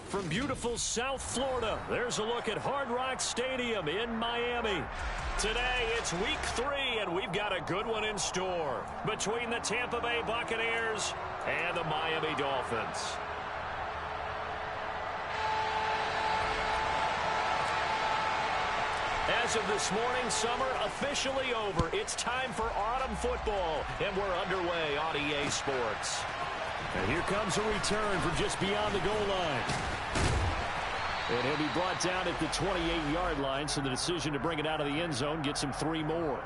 From beautiful South Florida, there's a look at Hard Rock Stadium in Miami. Today, it's week 3, and we've got a good one in store between the Tampa Bay Buccaneers and the Miami Dolphins. As of this morning, summer officially over. It's time for autumn football, and we're underway on EA Sports. And here comes a return from just beyond the goal line. And he'll be brought down at the 28-yard line, so the decision to bring it out of the end zone gets him 3 more.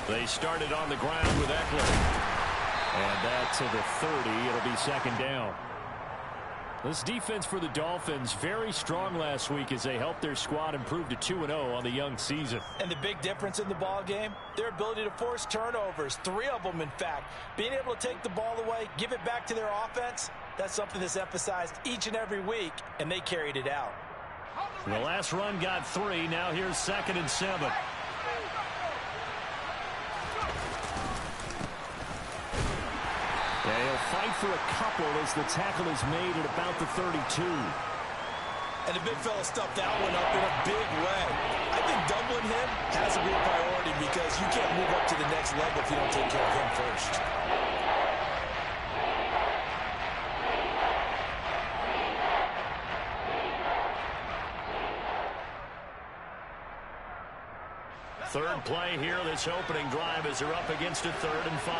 They started on the ground with Eckler. And that to the 30. It'll be second down. This defense for the Dolphins, very strong last week as they helped their squad improve to 2-0 on the young season. And the big difference in the ball game, their ability to force turnovers, 3 of them in fact. Being able to take the ball away, give it back to their offense, that's something that's emphasized each and every week, and they carried it out. The last run got 3. Now here's 2nd and 7. Yeah, he'll fight for a couple as the tackle is made at about the 32. And the big fella stuffed that one up in a big way. I think doubling him has to be a priority because you can't move up to the next level if you don't take care of him first. Third play here, this opening drive as they're up against a 3rd and 5.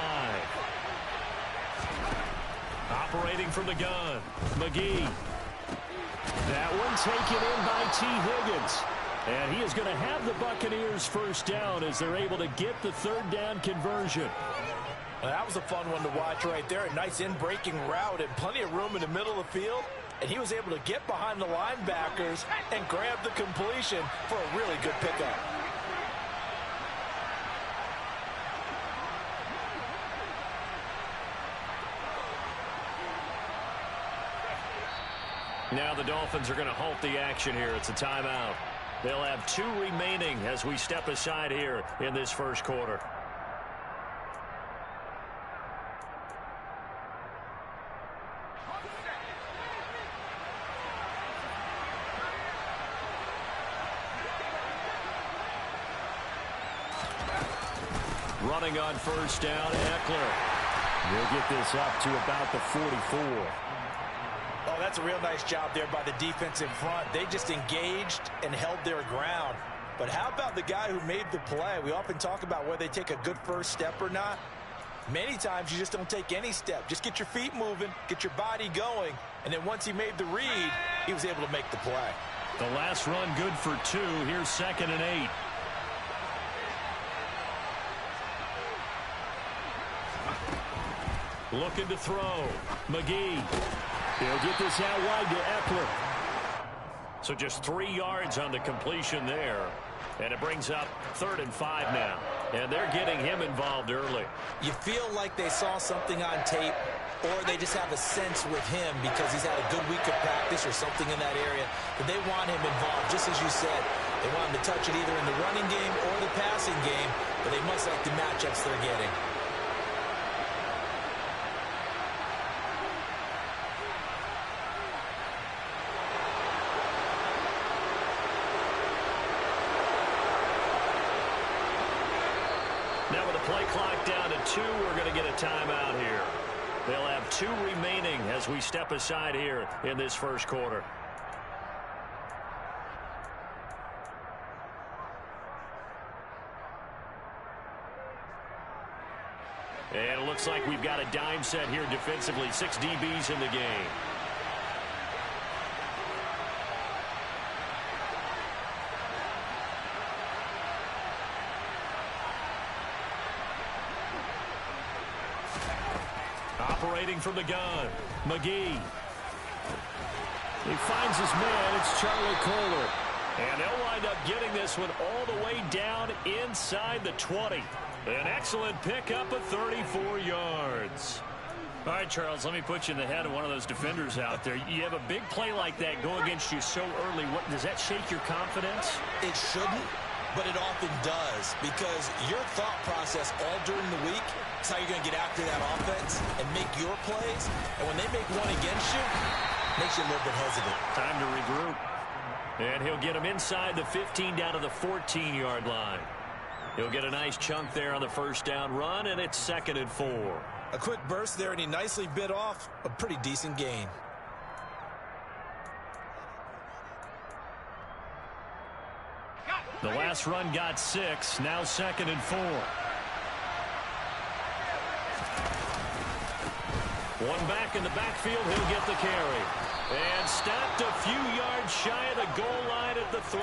Operating from the gun, McGee. That one taken in by T. Higgins. And he is going to have the Buccaneers first down as they're able to get the 3rd down conversion. Well, that was a fun one to watch right there. A nice in-breaking route and plenty of room in the middle of the field. And he was able to get behind the linebackers and grab the completion for a really good pickup. Now the Dolphins are going to halt the action here. It's a timeout. They'll have 2 remaining as we step aside here in this first quarter. Running on first down, Eckler. We'll get this up to about the 44. Oh, that's a real nice job there by the defense in front. They just engaged and held their ground. But how about the guy who made the play? We often talk about whether they take a good first step or not. Many times you just don't take any step. Just get your feet moving, get your body going, and then once he made the read, he was able to make the play. The last run good for 2. Here's 2nd and 8. Looking to throw. McGee. He'll get this out wide to Eckler. So just 3 yards on the completion there. And it brings up 3rd and 5 now. And they're getting him involved early. You feel like they saw something on tape, or they just have a sense with him because he's had a good week of practice or something in that area, that they want him involved. Just as you said, they want him to touch it either in the running game or the passing game, but they must like the matchups they're getting. Now with the play clock down to 2, we're going to get a timeout here. They'll have 2 remaining as we step aside here in this first quarter. And it looks like we've got a dime set here defensively. 6 DBs in the game. Operating from the gun, McGee. He finds his man. It's Charlie Kohler. And they'll wind up getting this one all the way down inside the 20. An excellent pickup of 34 yards. All right, Charles, let me put you in the head of one of those defenders out there. You have a big play like that go against you so early. Does that shake your confidence? It shouldn't, but it often does, because your thought process all during the week is how you're going to get after that offense and make your plays. And when they make one against you, it makes you a little bit hesitant. Time to regroup. And he'll get him inside the 15 down to the 14-yard line. He'll get a nice chunk there on the first down run, and it's 2nd and 4. A quick burst there, and he nicely bit off a pretty decent gain. The last run got 6, now 2nd and 4. One back in the backfield, he'll get the carry. And stopped a few yards shy of the goal line at the 3.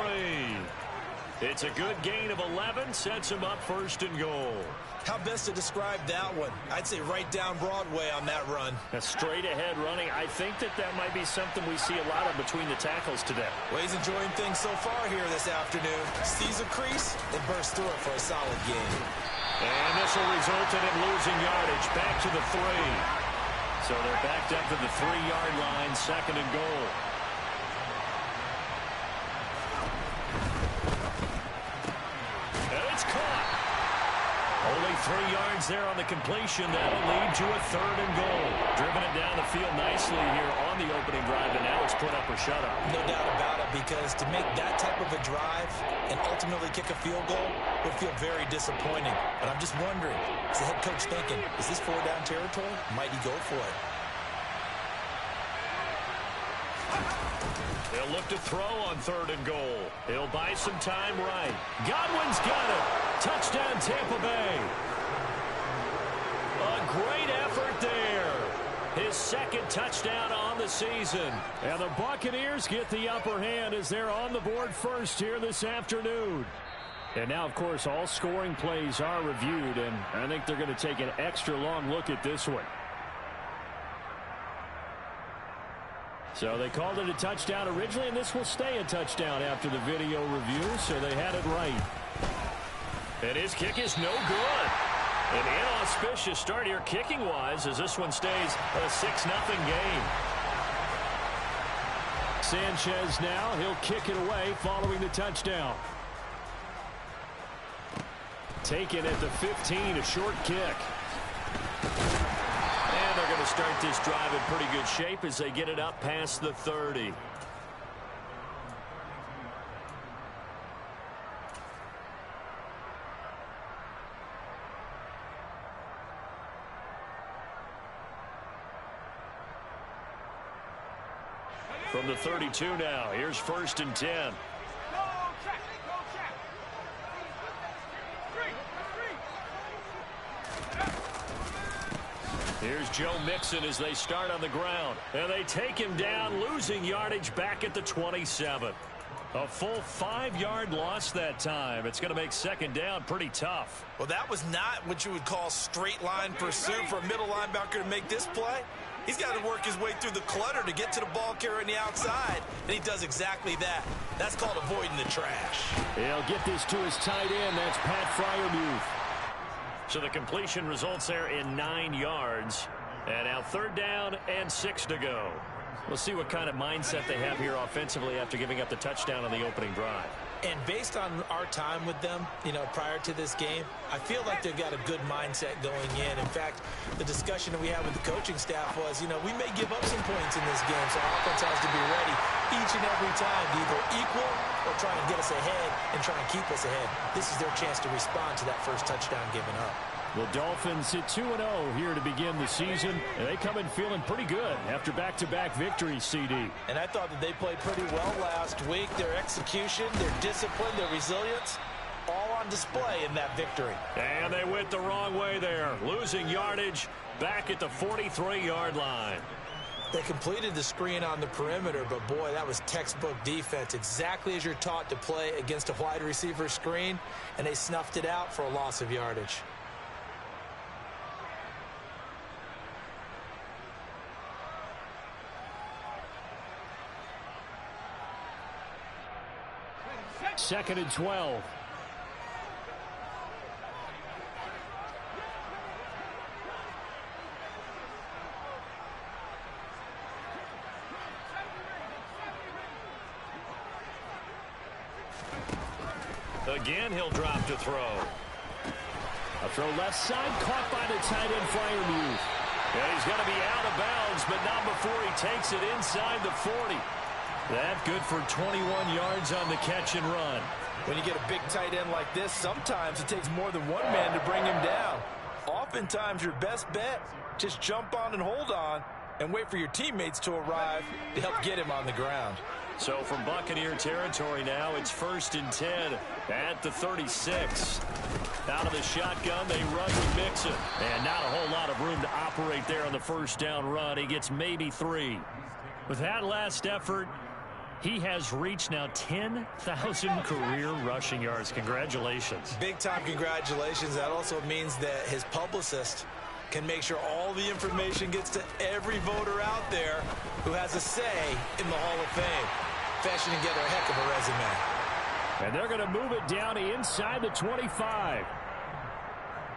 It's a good gain of 11, sets him up 1st and goal. How best to describe that one? I'd say right down Broadway on that run. A straight ahead running. I think that might be something we see a lot of between the tackles today. Well, he's enjoying things so far here this afternoon. Sees a crease and bursts through it for a solid gain. And this will result in him losing yardage back to the 3. So they're backed up to the 3-yard line, 2nd and goal. And it's caught. Only 3 yards there on the completion. That'll lead to a 3rd and goal. Driven it down the field nicely here on the opening drive, and now it's put up or shut up. No doubt about it, because to make that type of a drive and ultimately kick a field goal would feel very disappointing. But I'm just wondering, is the head coach thinking, is this 4-down territory? Might he go for it? They'll look to throw on 3rd and goal. He'll buy some time right. Godwin's got it. Touchdown, Tampa Bay. A great effort there. His 2nd touchdown on the season. And the Buccaneers get the upper hand as they're on the board first here this afternoon. And now, of course, all scoring plays are reviewed, and I think they're going to take an extra long look at this one. So they called it a touchdown originally, and this will stay a touchdown after the video review, so they had it right. And his kick is no good. An inauspicious start here kicking-wise as this one stays a 6-0 game. Sanchez now, he'll kick it away following the touchdown. Taken at the 15, a short kick. And they're going to start this drive in pretty good shape as they get it up past the 30. From the 32 now, here's 1st and 10. Here's Joe Mixon as they start on the ground. And they take him down, losing yardage back at the 27. A full 5-yard loss that time. It's going to make 2nd down pretty tough. Well, that was not what you would call straight line pursuit for a middle linebacker to make this play. He's got to work his way through the clutter to get to the ball carrier on the outside, and he does exactly that. That's called avoiding the trash. He'll get this to his tight end. That's Pat Freiermuth. So the completion results there in 9 yards. And now 3rd down and 6 to go. We'll see what kind of mindset they have here offensively after giving up the touchdown on the opening drive. And based on our time with them, prior to this game, I feel like they've got a good mindset going in. In fact, the discussion that we had with the coaching staff was, we may give up some points in this game, so our offense has to be ready each and every time to either equal or try and get us ahead and try and keep us ahead. This is their chance to respond to that first touchdown given up. The Dolphins hit 2-0 here to begin the season, and they come in feeling pretty good after back-to-back victories, CD. And I thought that they played pretty well last week. Their execution, their discipline, their resilience, all on display in that victory. And they went the wrong way there, losing yardage back at the 43-yard line. They completed the screen on the perimeter, but boy, that was textbook defense, exactly as you're taught to play against a wide receiver screen, and they snuffed it out for a loss of yardage. 2nd and 12. Again, he'll drop to throw. A throw left side, caught by the tight end Freiermuth. And he's going to be out of bounds, but not before he takes it inside the 40. That good for 21 yards on the catch and run. When you get a big tight end like this, sometimes it takes more than one man to bring him down. Oftentimes, your best bet, just jump on and hold on and wait for your teammates to arrive to help get him on the ground. So from Buccaneer territory now, it's 1st and 10 at the 36. Out of the shotgun, they run with Mixon. And not a whole lot of room to operate there on the first down run. He gets maybe 3. With that last effort, he has reached now 10,000 career rushing yards. Congratulations. Big-time congratulations. That also means that his publicist can make sure all the information gets to every voter out there who has a say in the Hall of Fame. Fashioning together a heck of a resume. And they're going to move it down inside the 25.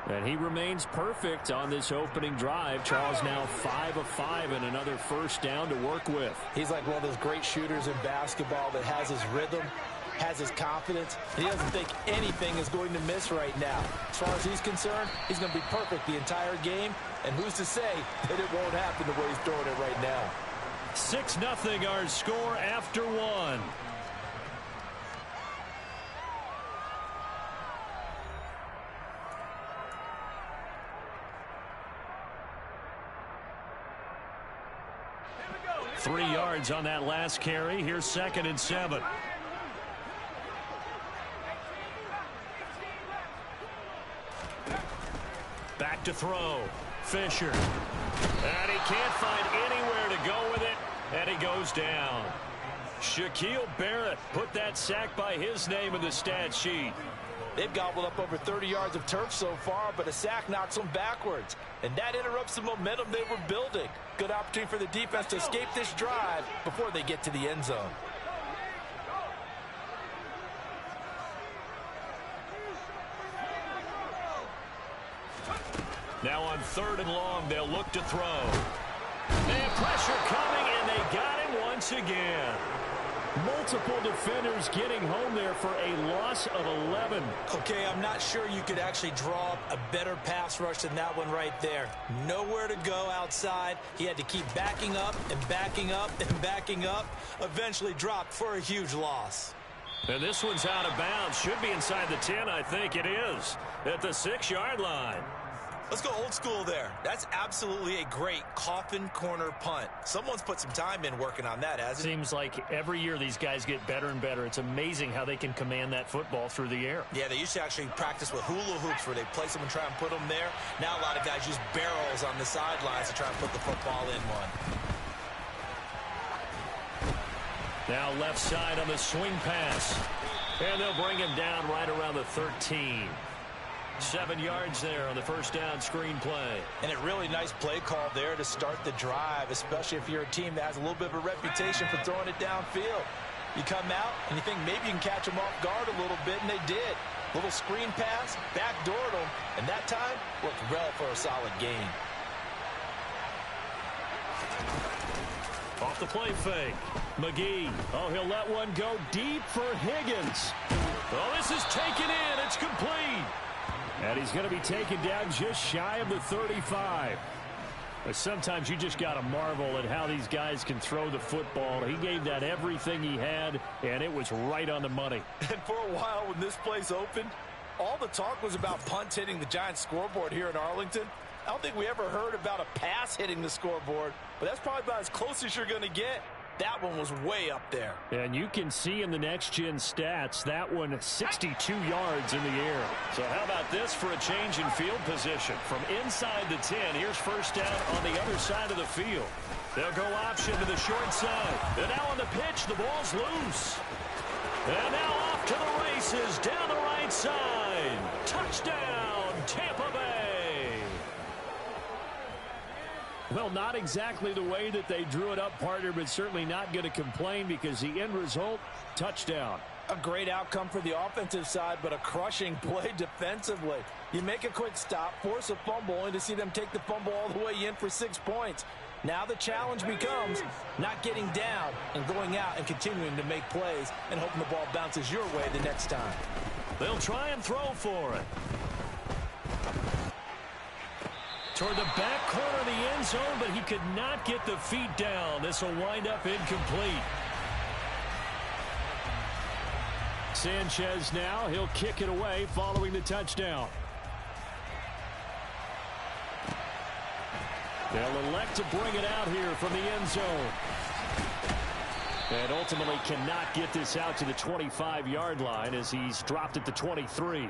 And he remains perfect on this opening drive. Charles now 5 of 5 and another first down to work with. He's like one of those great shooters in basketball that has his rhythm, has his confidence, and he doesn't think anything is going to miss right now. As far as he's concerned, he's going to be perfect the entire game, and who's to say that it won't happen the way he's throwing it right now. 6-0 our score after 1. Three yards on that last carry. Here's 2nd and 7. Back to throw. Fisher. And he can't find anywhere to go with it. And he goes down. Shaquille Barrett put that sack by his name in the stat sheet. They've gobbled up over 30 yards of turf so far, but a sack knocks them backwards. And that interrupts the momentum they were building. Good opportunity for the defense to escape this drive before they get to the end zone. Now on 3rd and long, they'll look to throw. And pressure coming, and they got him once again. Multiple defenders getting home there for a loss of 11. Okay, I'm not sure you could actually draw up a better pass rush than that one right there. Nowhere to go outside. He had to keep backing up and backing up and backing up. Eventually dropped for a huge loss. And this one's out of bounds. Should be inside the 10, I think it is. At the 6-yard line. Let's go old school there. That's absolutely a great coffin corner punt. Someone's put some time in working on that, hasn't it? Seems like every year these guys get better and better. It's amazing how they can command that football through the air. Yeah, they used to actually practice with hula hoops where they place them and try and put them there. Now a lot of guys use barrels on the sidelines to try and put the football in one. Now left side on the swing pass. And they'll bring him down right around the 13. 7 yards there on the first down screen play. And a really nice play call there to start the drive, especially if you're a team that has a little bit of a reputation for throwing it downfield. You come out and you think maybe you can catch them off guard a little bit, and they did. Little screen pass, backdoored them, and that time worked well for a solid gain. Off the play fake. McGee. Oh, he'll let one go deep for Higgins. Oh, this is taken in. It's complete. And he's going to be taken down just shy of the 35. But sometimes you just got to marvel at how these guys can throw the football. He gave that everything he had, and it was right on the money. And for a while when this place opened, all the talk was about punts hitting the Giants scoreboard here in Arlington. I don't think we ever heard about a pass hitting the scoreboard, but that's probably about as close as you're going to get. That one was way up there. And you can see in the next-gen stats, that one 62 yards in the air. So how about this for a change in field position? From inside the 10, here's first down on the other side of the field. They'll go option to the short side. And now on the pitch, the ball's loose. And now off to the races down the right side. Touchdown, Tampa Bay. Well, not exactly the way that they drew it up, partner, but certainly not going to complain because the end result, touchdown. A great outcome for the offensive side, but a crushing play defensively. You make a quick stop, force a fumble, only to see them take the fumble all the way in for 6 points. Now the challenge becomes not getting down and going out and continuing to make plays and hoping the ball bounces your way the next time. They'll try and throw for it. Toward the back corner of the end zone, but he could not get the feet down. This will wind up incomplete. Sanchez now, he'll kick it away following the touchdown. They'll elect to bring it out here from the end zone. And ultimately cannot get this out to the 25-yard line as he's dropped at the 23.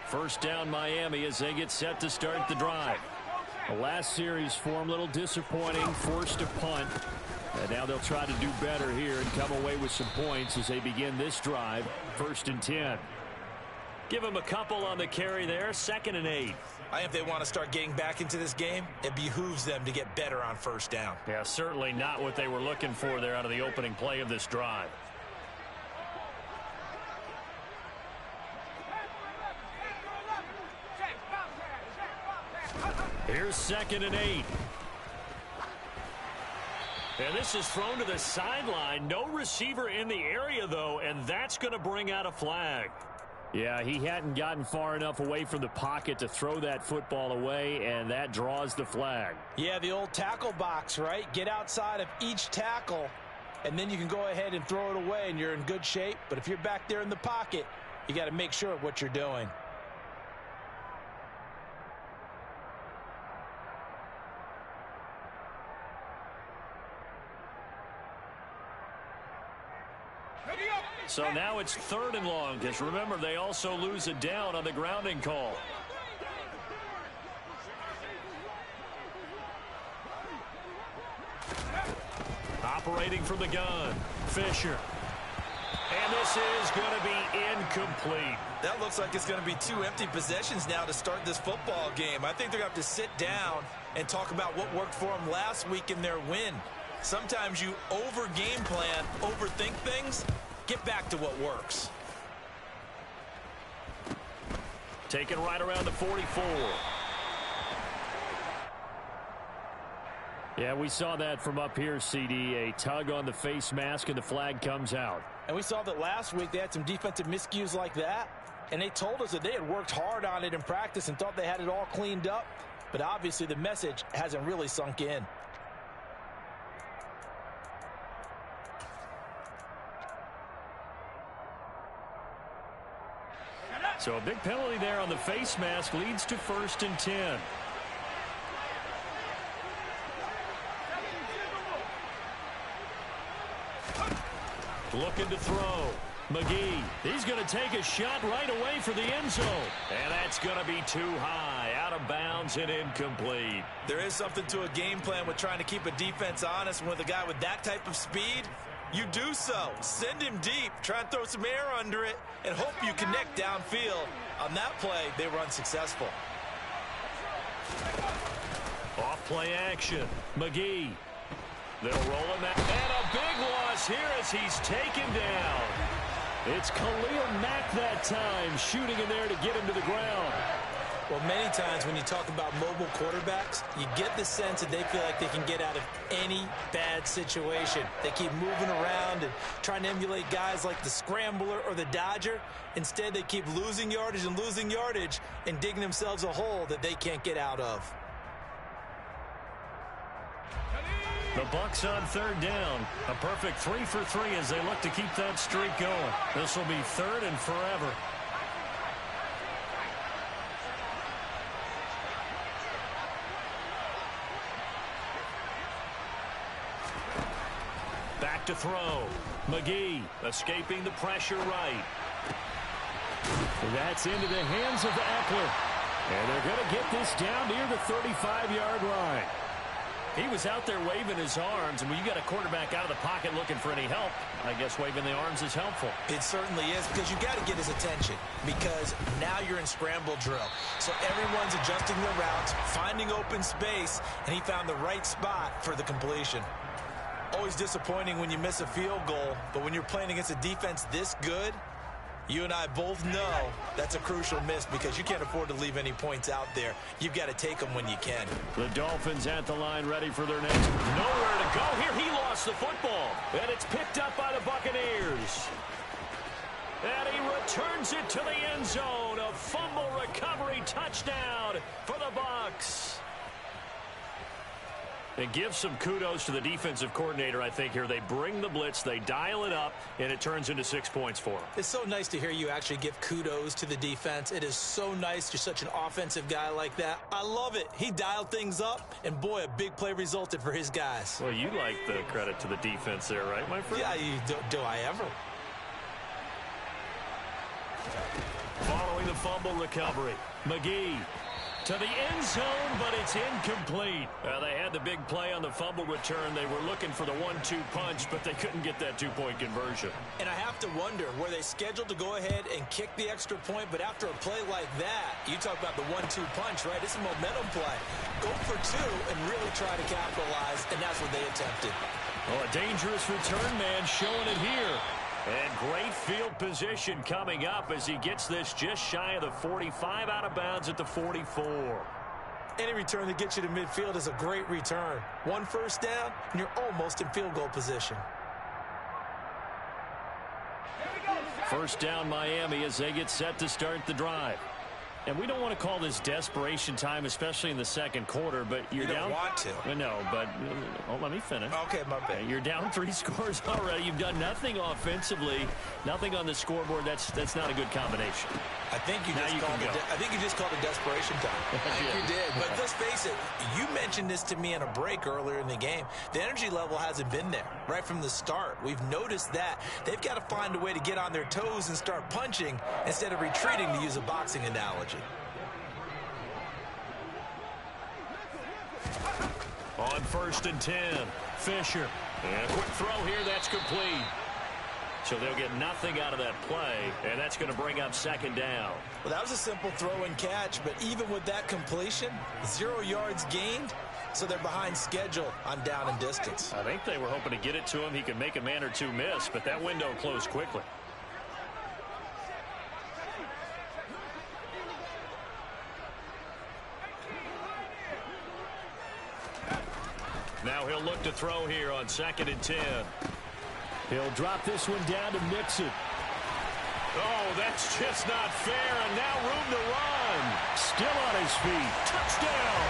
First down Miami as they get set to start the drive. The last series for him, a little disappointing, forced a punt. And now they'll try to do better here and come away with some points as they begin this drive. 1st and 10. Give them a couple on the carry there. 2nd and 8. I think if they want to start getting back into this game, it behooves them to get better on 1st down. Yeah, certainly not what they were looking for there out of the opening play of this drive. Here's 2nd and 8. And this is thrown to the sideline. No receiver in the area, though, and that's going to bring out a flag. Yeah, he hadn't gotten far enough away from the pocket to throw that football away, and that draws the flag. Yeah, the old tackle box, right? Get outside of each tackle, and then you can go ahead and throw it away, and you're in good shape. But if you're back there in the pocket, you got to make sure of what you're doing. So now it's 3rd and long, because remember, they also lose a down on the grounding call. Operating from the gun, Fisher. And this is going to be incomplete. That looks like it's going to be 2 empty possessions now to start this football game. I think they're going to have to sit down and talk about what worked for them last week in their win. Sometimes you over-game plan, overthink things. Get back to what works. Taken right around the 44. Yeah, we saw that from up here, CD. A tug on the face mask, and the flag comes out. And we saw that last week they had some defensive miscues like that. And they told us that they had worked hard on it in practice and thought they had it all cleaned up. But obviously the message hasn't really sunk in. So a big penalty there on the face mask leads to 1st and 10. Looking to throw. McGee, he's going to take a shot right away for the end zone. And that's going to be too high, out of bounds and incomplete. There is something to a game plan with trying to keep a defense honest. With a guy with that type of speed, you do so. Send him deep, try and throw some air under it, and hope you connect downfield. On that play, they were unsuccessful. Off play action. McGee. They'll roll him out. And a big loss here as he's taken down. It's Khalil Mack that time, shooting in there to get him to the ground. Well, many times when you talk about mobile quarterbacks, you get the sense that they feel like they can get out of any bad situation. They keep moving around and trying to emulate guys like the Scrambler or the Dodger. Instead, they keep losing yardage and digging themselves a hole that they can't get out of. The Bucs on 3rd down. A perfect 3 for 3 as they look to keep that streak going. This will be 3rd and forever. Back to throw. McGee escaping the pressure right. That's into the hands of Eckler. And they're going to get this down near the 35-yard line. He was out there waving his arms, and when you got a quarterback out of the pocket looking for any help, I guess waving the arms is helpful. It certainly is, because you got to get his attention, because now you're in scramble drill. So everyone's adjusting their routes, finding open space, and he found the right spot for the completion. Always disappointing when you miss a field goal, but when you're playing against a defense this good, you and I both know that's a crucial miss, because you can't afford to leave any points out there. You've got to take them when you can. The Dolphins at the line, ready for their next. Nowhere to go here. He lost the football, and it's picked up by the Buccaneers. And he returns it to the end zone. A fumble recovery touchdown for the Bucs. And give some kudos to the defensive coordinator, I think, here. They bring the blitz, they dial it up, and it turns into 6 points for them. It's so nice to hear you actually give kudos to the defense. It is so nice. You're such an offensive guy like that. I love it. He dialed things up, and boy, a big play resulted for his guys. Well, you like the credit to the defense there, right, my friend? Yeah, do I ever? Following the fumble recovery, McGee to the end zone, but it's incomplete. They had the big play on the fumble return. They were looking for the 1-2 punch, but they couldn't get that two-point conversion. And I have to wonder, were they scheduled to go ahead and kick the extra point, but after a play like that, you talk about the 1-2 punch, right? It's a momentum play. Go for two and really try to capitalize, and that's what they attempted. Oh, a dangerous return man showing it here. And great field position coming up as he gets this just shy of the 45, out of bounds at the 44. Any return that gets you to midfield is a great return. One first down, and you're almost in field goal position. First down Miami as they get set to start the drive. And we don't want to call this desperation time, especially in the second quarter, but you're down. You don't want to. No, but let me finish. Okay, my bad. You're down 3 scores already. You've done nothing offensively, nothing on the scoreboard. That's not a good combination. I think you just called it desperation time. I think you did. But let's face it, you mentioned this to me in a break earlier in the game. The energy level hasn't been there right from the start. We've noticed that. They've got to find a way to get on their toes and start punching instead of retreating, to use a boxing analogy. On 1st and 10, Fisher. And a quick throw here, that's complete. So they'll get nothing out of that play, and that's going to bring up 2nd down. Well, that was a simple throw and catch, but even with that completion, 0 yards gained, so they're behind schedule on down and distance. I think they were hoping to get it to him. He could make a man or two miss, but that window closed quickly. Now he'll look to throw here on 2nd and 10. He'll drop this one down to Mixon. Oh, that's just not fair, and now room to run. Still on his feet. Touchdown.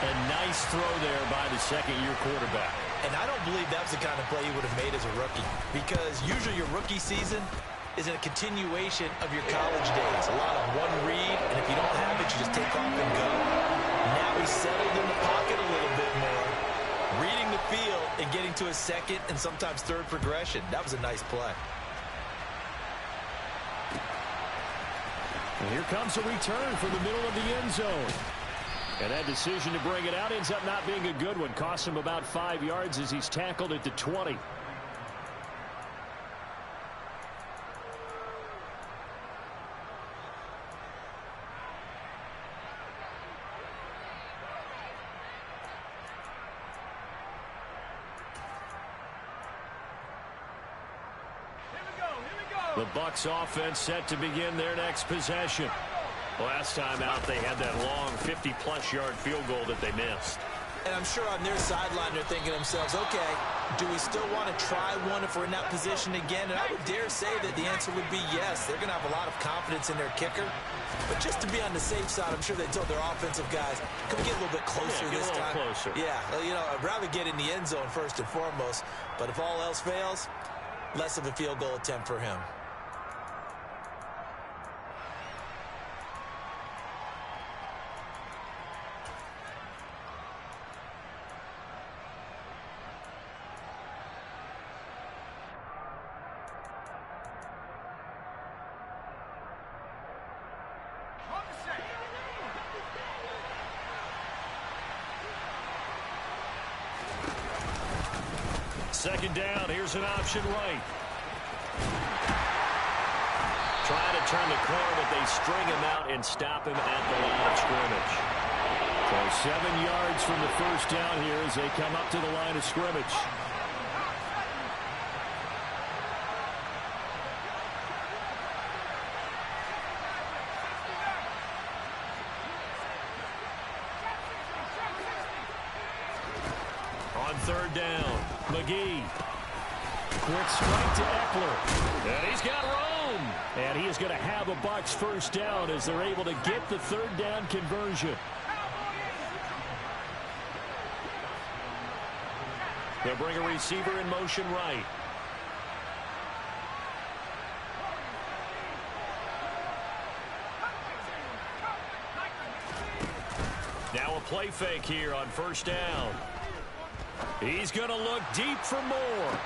A nice throw there by the second-year quarterback. And I don't believe that was the kind of play he would have made as a rookie, because usually your rookie season is a continuation of your college days. A lot of one read, and if you don't have it, you just take off and go. Now he's settled in the pocket a little bit more, reading the field and getting to a second and sometimes third progression. That was a nice play. And here comes a return from the middle of the end zone. And that decision to bring it out ends up not being a good one. Costs him about 5 yards as he's tackled at the 20. The Bucs offense set to begin their next possession. Last time out, they had that long 50-plus yard field goal that they missed. And I'm sure on their sideline they're thinking to themselves, okay, do we still want to try one if we're in that position again? And I would dare say that the answer would be yes. They're going to have a lot of confidence in their kicker. But just to be on the safe side, I'm sure they told their offensive guys, can we get a little bit closer this time? Closer. Yeah, you know, I'd rather get in the end zone first and foremost. But if all else fails, less of a field goal attempt for him. second down. Here's an option right. Trying to turn the corner, but they string him out and stop him at the line of scrimmage. So 7 yards from the first down here as they come up to the line of scrimmage. On third down, McGee. Quick strike to Eckler. And he's got room. And he is going to have a Bucs first down as they're able to get the third down conversion. They'll bring a receiver in motion right. Now a play fake here on first down. He's going to look deep for more.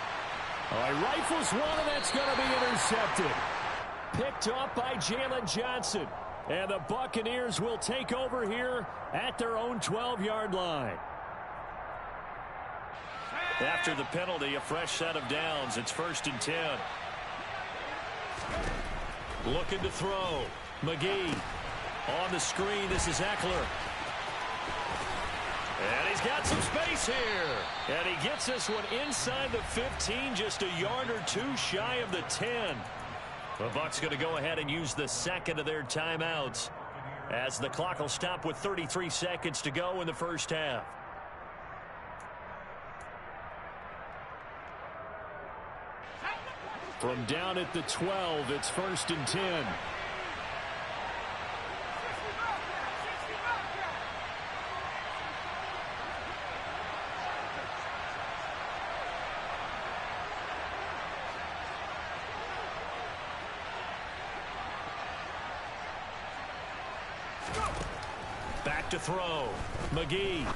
He rifles one, and that's going to be intercepted. Picked off by Jalen Johnson. And the Buccaneers will take over here at their own 12-yard line. After the penalty, a fresh set of downs. It's 1st and 10. Looking to throw. McGee on the screen. This is Eckler. And he's got some space here. And he gets this one inside the 15, just a yard or two shy of the 10. The Bucs going to go ahead and use the second of their timeouts as the clock will stop with 33 seconds to go in the first half. From down at the 12, it's 1st and 10. Back to throw. McGee.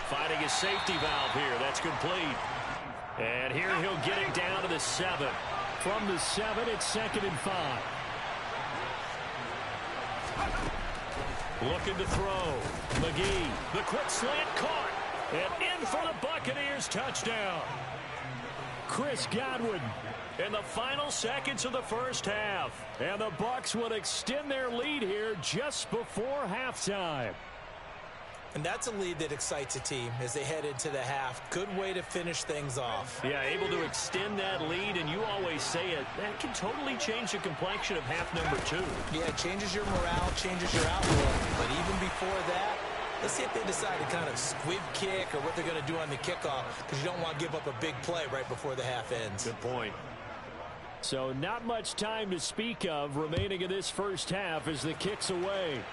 Finding his safety valve here. That's complete. And here he'll get it down to the 7. From the 7, it's 2nd and 5. Looking to throw. McGee. The quick slant caught. And in for the Buccaneers touchdown. Chris Godwin in the final seconds of the first half. And the Bucs will extend their lead here just before halftime. And that's a lead that excites a team as they head into the half. Good way to finish things off. Yeah, able to extend that lead, and you always say it, that can totally change the complexion of half number 2. Yeah, it changes your morale, changes your outlook. But even before that, let's see if they decide to kind of squib kick or what they're going to do on the kickoff, because you don't want to give up a big play right before the half ends. Good point. So not much time to speak of remaining in this first half as the kick's away.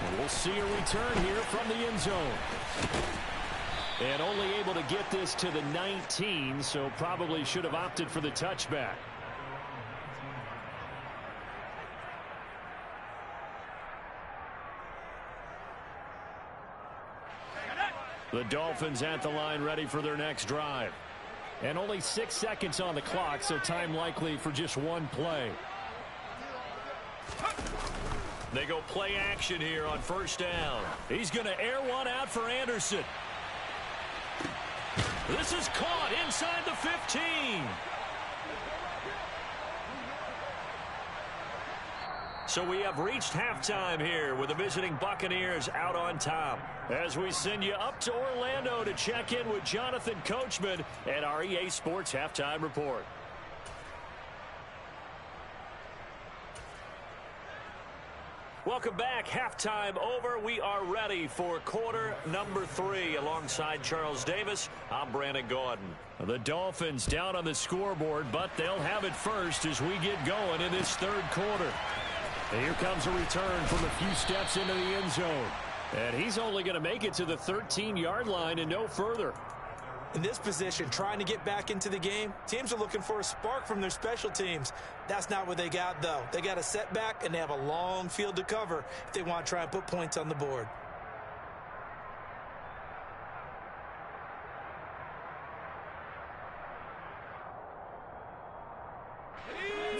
And we'll see a return here from the end zone. And only able to get this to the 19, so probably should have opted for the touchback. The Dolphins at the line ready for their next drive. And only 6 seconds on the clock, so time likely for just one play. They go play action here on first down. He's going to air one out for Anderson. This is caught inside the 15. So we have reached halftime here with the visiting Buccaneers out on top. As we send you up to Orlando to check in with Jonathan Coachman at our EA Sports Halftime Report. Welcome back. Halftime over. We are ready for quarter number 3. Alongside Charles Davis, I'm Brandon Gordon. The Dolphins down on the scoreboard, but they'll have it first as we get going in this third quarter. And here comes a return from a few steps into the end zone. And he's only going to make it to the 13-yard line and no further. In this position, trying to get back into the game, teams are looking for a spark from their special teams. That's not what they got, though. They got a setback, and they have a long field to cover if they want to try and put points on the board.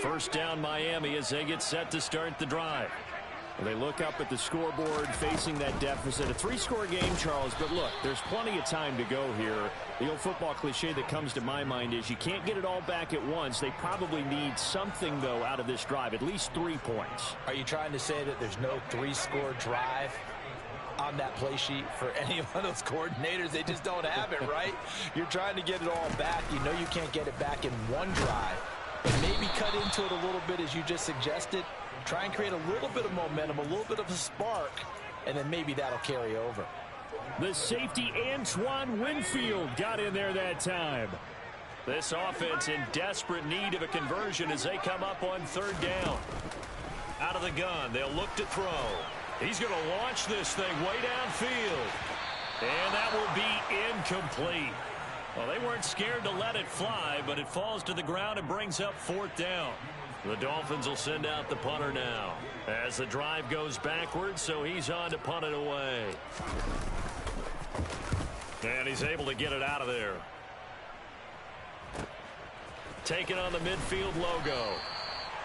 First down Miami as they get set to start the drive. They look up at the scoreboard facing that deficit. A 3-score game, Charles, but look, there's plenty of time to go here. The old football cliche that comes to my mind is you can't get it all back at once. They probably need something, though, out of this drive, at least 3 points. Are you trying to say that there's no 3-score drive on that play sheet for any one of those coordinators? They just don't have it, right? You're trying to get it all back. You know you can't get it back in one drive, but maybe cut into it a little bit as you just suggested. Try and create a little bit of momentum, a little bit of a spark, and then maybe that'll carry over. The safety, Antoine Winfield, got in there that time. This offense in desperate need of a conversion as they come up on 3rd down. Out of the gun, they'll look to throw. He's going to launch this thing way downfield. And that will be incomplete. Well, they weren't scared to let it fly, but it falls to the ground and brings up 4th down. The Dolphins will send out the punter now as the drive goes backwards, so he's on to punt it away. And he's able to get it out of there. Taking on the midfield logo.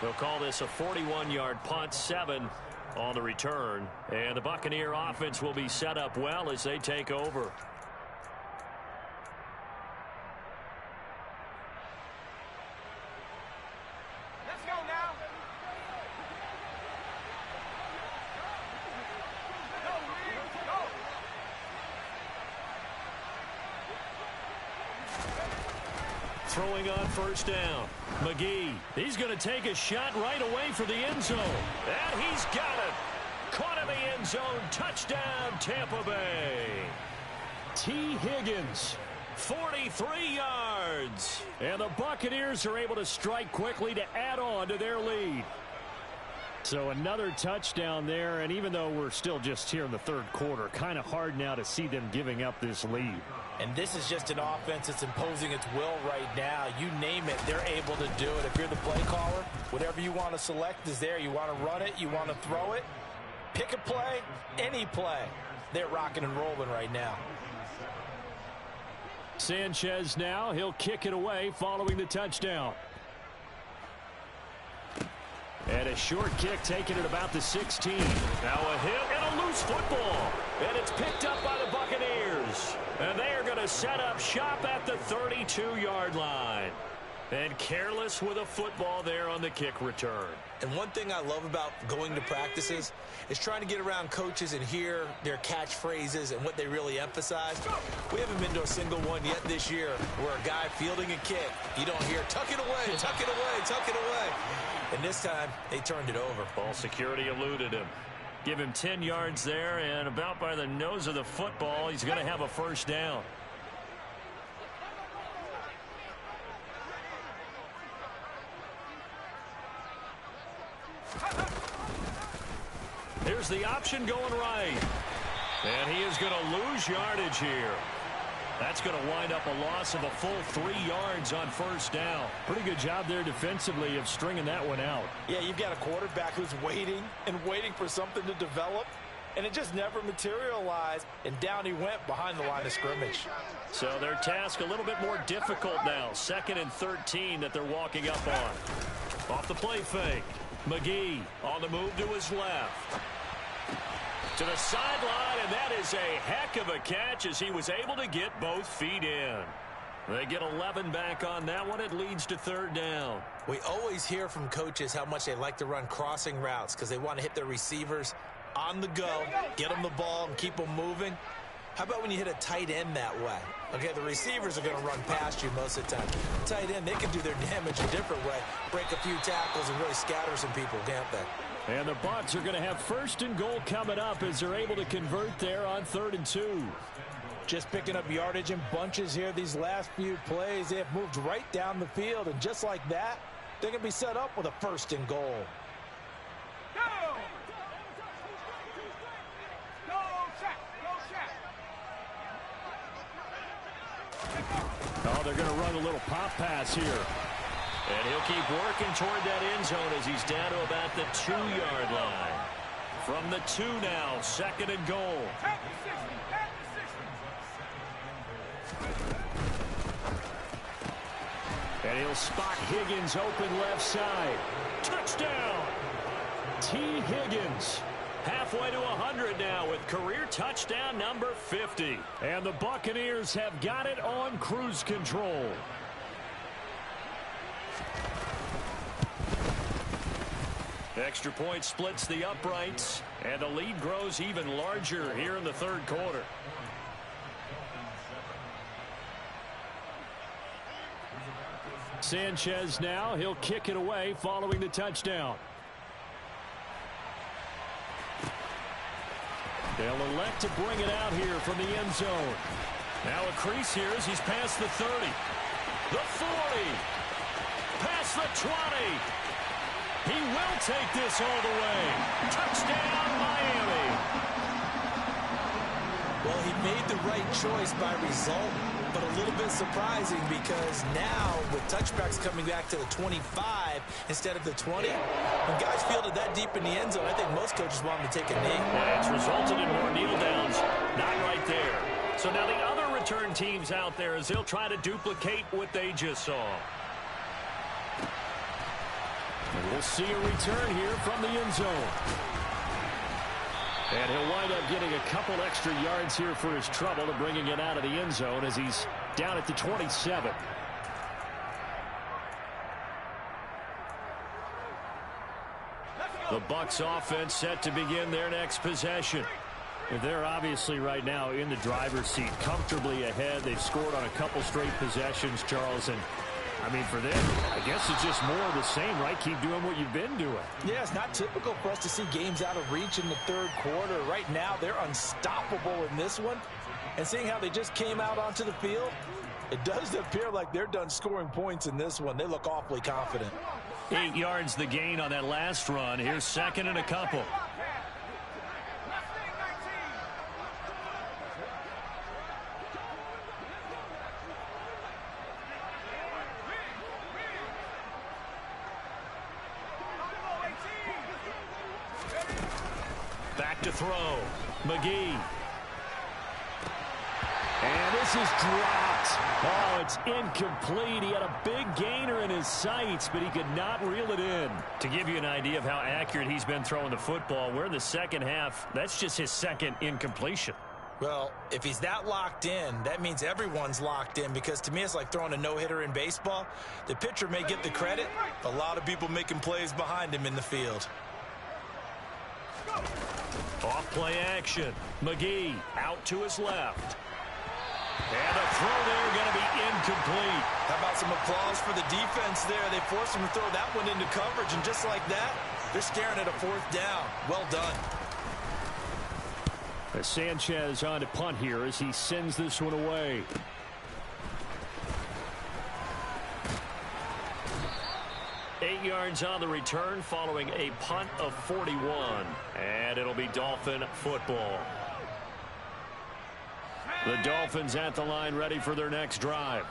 They'll call this a 41-yard punt, 7 on the return. And the Buccaneer offense will be set up well as they take over. Throwing on 1st down. McGee, he's going to take a shot right away for the end zone. And he's got it. Caught in the end zone. Touchdown, Tampa Bay. T. Higgins, 43 yards. And the Buccaneers are able to strike quickly to add on to their lead. So another touchdown there, and even though we're still just here in the 3rd quarter, kind of hard now to see them giving up this lead. And this is just an offense that's imposing its will right now. You name it, they're able to do it. If you're the play caller, whatever you want to select is there. You want to run it, you want to throw it. Pick a play, any play. They're rocking and rolling right now. Sanchez now, he'll kick it away following the touchdown. And a short kick taken at about the 16. Now a hit and a loose football. And it's picked up by the Buccaneers. And they are going to set up shop at the 32-yard line. And careless with a football there on the kick return. And one thing I love about going to practices is trying to get around coaches and hear their catchphrases and what they really emphasize. We haven't been to a single one yet this year where a guy fielding a kick, you don't hear, tuck it away, tuck it away, tuck it away. And this time, they turned it over. Ball security eluded him. Give him 10 yards there, and about by the nose of the football, he's going to have a 1st down. Here's the option going right. And he is going to lose yardage here. That's going to wind up a loss of a full 3 yards on 1st down. Pretty good job there defensively of stringing that one out. Yeah, you've got a quarterback who's waiting and waiting for something to develop, and it just never materialized, and down he went behind the line of scrimmage. So their task a little bit more difficult now. 2nd and 13 that they're walking up on. Off the play fake. McGee on the move to his left. To the sideline, and that is a heck of a catch as he was able to get both feet in. They get 11 back on that one. It leads to 3rd down. We always hear from coaches how much they like to run crossing routes because they want to hit their receivers on the go, get them the ball, and keep them moving. How about when you hit a tight end that way? Okay, the receivers are going to run past you most of the time. Tight end, they can do their damage a different way, break a few tackles and really scatter some people, can't they? And the Bucs are going to have 1st and goal coming up as they're able to convert there on 3rd and 2. Just picking up yardage in bunches here these last few plays. They have moved right down the field, and just like that, they're going to be set up with a 1st and goal. Oh, they're going to run a little pop pass here. And he'll keep working toward that end zone as he's down to about the 2-yard line. From the 2 now, 2nd and goal. And he'll spot Higgins open left side. Touchdown! T. Higgins. Halfway to 100 now with career touchdown number 50. And the Buccaneers have got it on cruise control. Extra point splits the uprights, and the lead grows even larger here in the third quarter. Sanchez now, he'll kick it away following the touchdown. They'll elect to bring it out here from the end zone. Now a crease here as he's past the 30. The 40. Past the 20. He will take this all the way. Touchdown, Miami. Well, he made the right choice by result, but a little bit surprising because now with touchbacks coming back to the 25 instead of the 20, when guys fielded that deep in the end zone, I think most coaches want him to take a knee. Yeah, it's resulted in more kneel downs. Not right there. So now the other return teams out there as they'll try to duplicate what they just saw. And we'll see a return here from the end zone. And he'll wind up getting a couple extra yards here for his trouble to bringing it out of the end zone as he's down at the 27. The Bucs offense set to begin their next possession. They're obviously right now in the driver's seat, comfortably ahead. They've scored on a couple straight possessions, Charles, and I mean, for them, I guess it's just more of the same, right? Keep doing what you've been doing. Yeah, it's not typical for us to see games out of reach in the third quarter. Right now, they're unstoppable in this one. And seeing how they just came out onto the field, it does appear like they're done scoring points in this one. They look awfully confident. 8 yards the gain on that last run. Here's second and a couple. Back to throw. McGee. And this is dropped. Oh, it's incomplete. He had a big gainer in his sights, but he could not reel it in. To give you an idea of how accurate he's been throwing the football, we're in the second half. That's just his second incompletion. Well, if he's that locked in, that means everyone's locked in, because to me it's like throwing a no-hitter in baseball. The pitcher may get the credit, a lot of people making plays behind him in the field. Off play action. McGee out to his left. And a throw there going to be incomplete. How about some applause for the defense there? They forced him to throw that one into coverage, and just like that, they're staring at a fourth down. Well done. As Sanchez on to punt here as he sends this one away. Eight yards on the return following a punt of 41. And it'll be Dolphin football. The Dolphins at the line ready for their next drive.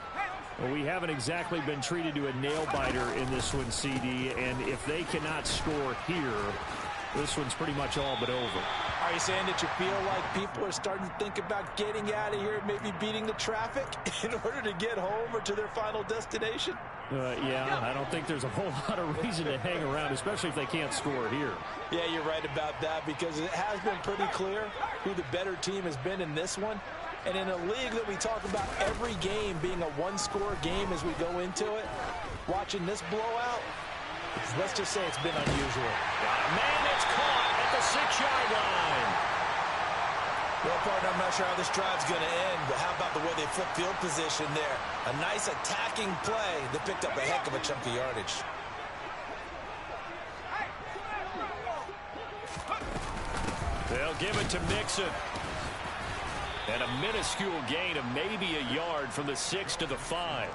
Well, we haven't exactly been treated to a nail-biter in this one, CD. And if they cannot score here, this one's pretty much all but over. Are you saying that you feel like people are starting to think about getting out of here, maybe beating the traffic in order to get home or to their final destination? Yeah, I don't think there's a whole lot of reason to hang around, especially if they can't score here. Yeah, you're right about that, because it has been pretty clear who the better team has been in this one. And in a league that we talk about every game being a one-score game as we go into it, watching this blowout, let's just say it's been unusual. Man, it's caught at the 6-yard line. Well, partner, I'm not sure how this drive's going to end, but how about the way they flip field position there? A nice attacking play that picked up a heck of a chunk of yardage. They'll give it to Mixon. And a minuscule gain of maybe a yard from the 6 to the 5.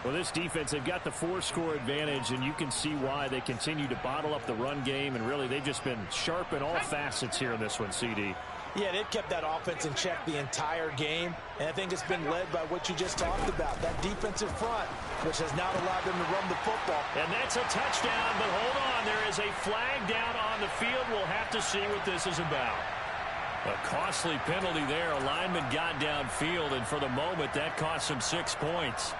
Well, this defense, they've got the 4-score advantage, and you can see why they continue to bottle up the run game, and really they've just been sharp in all facets here in this one, CD. Yeah, they've kept that offense in check the entire game, and I think it's been led by what you just talked about, that defensive front, which has not allowed them to run the football. And that's a touchdown, but hold on, there is a flag down on the field. We'll have to see what this is about. A costly penalty there. A lineman got downfield, and for the moment, that cost him 6 points.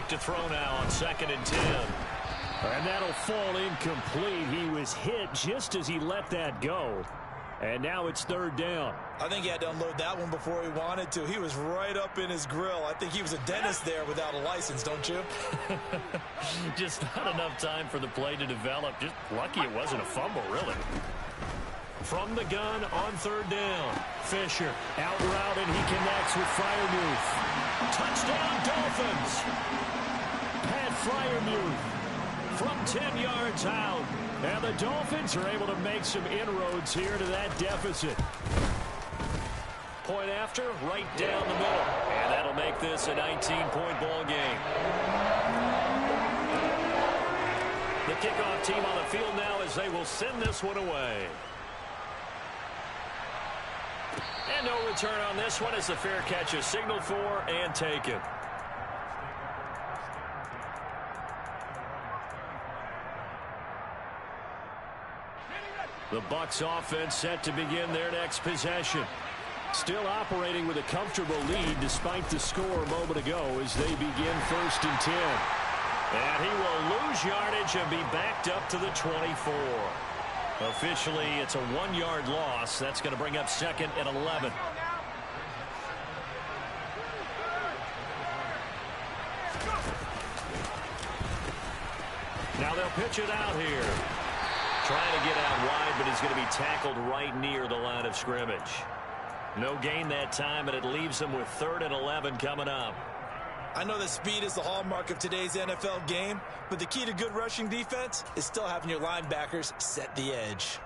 back to throw now on 2nd and 10. And that'll fall incomplete. He was hit just as he let that go. And now it's 3rd down. I think he had to unload that one before he wanted to. He was right up in his grill. I think he was a dentist there without a license, don't you? Just not enough time for the play to develop. Just lucky it wasn't a fumble, really. From the gun on 3rd down. Fisher out route, and he connects with Freiermuth. Touchdown, Dolphins. Pat Freiermuth from 10 yards out. And the Dolphins are able to make some inroads here to that deficit. Point after, right down the middle. And that'll make this a 19-point ball game. The kickoff team on the field now as they will send this one away. And no return on this one as the fair catch is signaled for and taken. The Bucs offense set to begin their next possession. Still operating with a comfortable lead despite the score a moment ago as they begin 1st and 10. And he will lose yardage and be backed up to the 24. Officially, it's a 1-yard loss. That's going to bring up 2nd and 11. Now they'll pitch it out here. Trying to get out wide, but he's going to be tackled right near the line of scrimmage. No gain that time, and it leaves them with 3rd and 11 coming up. I know that speed is the hallmark of today's NFL game, but the key to good rushing defense is still having your linebackers set the edge.